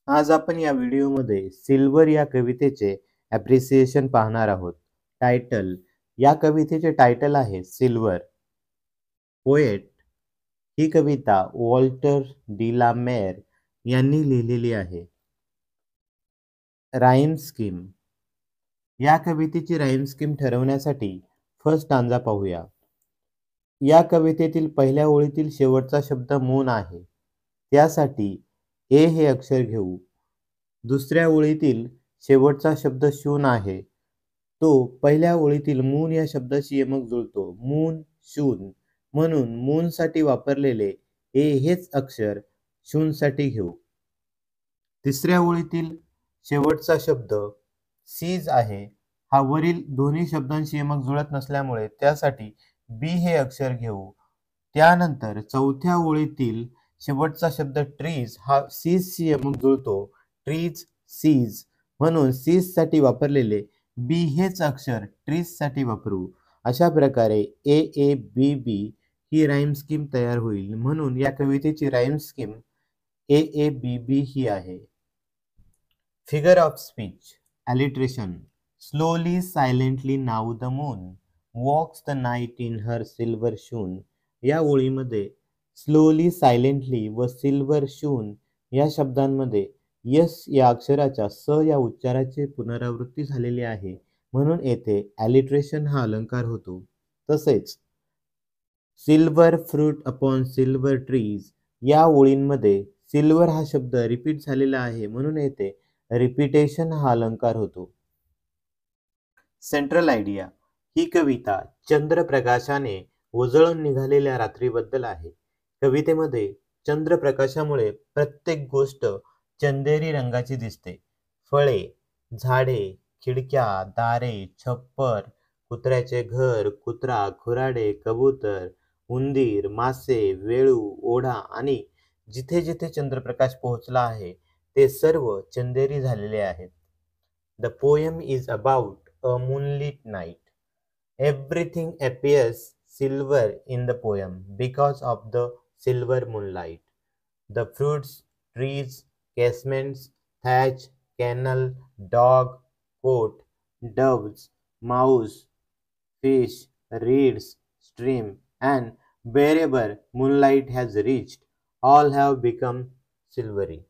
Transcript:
आज आपण या व्हिडिओमध्ये सिल्वर या कवितेचे ॲप्रिसिएशन पाहणार आहोत. टायटल या कवितेचे टायटल आहे सिल्वर. पोएट ही कविता वॉल्टर डी ला मेर यांनी लिहिलेली आहे. राईम स्कीम या कवितेची राईम स्कीम ठरवण्यासाठी फर्स्ट स्टांजा पाहूया. या कवितेतील पहिल्या ओळीतील शेवटचा शब्द मून आहे. त्यासाठी ए हे अक्षर घेऊ. दुसऱ्या ओळीतील शेवटचा शब्द शून आहे. तो पहिल्या ओळीतील मून या शब्दाशी यमक जुळतो. मून शून, म्हणून मूनसाठी वापरलेले ए हेच अक्षर शूनसाठी घेऊ. तिसऱ्या ओळीतील शेवटचा शब्द सीज आहे. हा वरील दोन्ही शब्दांशी यमक जुळत नसल्यामुळे त्यासाठी बी हे अक्षर घेऊ. त्यानंतर चौथ्या ओळीतील शेवटचा शब्द ट्रीज हा सीजशी यमक जुळतो. ट्रीज सीज, म्हणून सीजसाठी वापरलेले बी हेच अक्षर ट्रीजसाठी वापरू. अशा प्रकारे ए A B B he rhyme scheme तयार होईल. म्हणून या कवितेची rhyme scheme A A B बी ही आहे. Figure of speech. Alliteration. Slowly, silently now the moon walks the night in her silver shoon. या ओळीमध्ये स्लोली, सायलेंटली व सिल्वर शून या शब्दांमध्ये यस या अक्षराच्या स या उच्चाराची पुनरावृत्ती झालेली आहे. म्हणून येथे ॲलिट्रेशन हा अलंकार होतो. तसेच silver fruit upon silver trees या ओळींमध्ये सिल्वर हा शब्द रिपीट झालेला आहे. म्हणून येथे रिपिटेशन हा अलंकार होतो. सेंट्रल आयडिया ही कविता चंद्रप्रकाशाने उजळून निघालेल्या रात्रीबद्दल आहे. कवितेमध्ये चंद्रप्रकाशामुळे प्रत्येक गोष्ट चंदेरी रंगाची दिसते. फळे, झाडे, खिडक्या, दारे, छप्पर, कुत्र्याचे घर, कुत्रा, खुराडे, कबूतर, उंदीर, मासे, वेळू, ओढा आणि जिथे जिथे चंद्रप्रकाश पोहोचला आहे ते सर्व चंदेरी झालेले आहेत. The poem is about a moonlit night. Everything appears silver in the poem because of the silver moonlight. The fruits, trees, casements, thatch, kennel, dog, coat, doves, mouse, fish, reeds, stream, and wherever moonlight has reached, all have become silvery.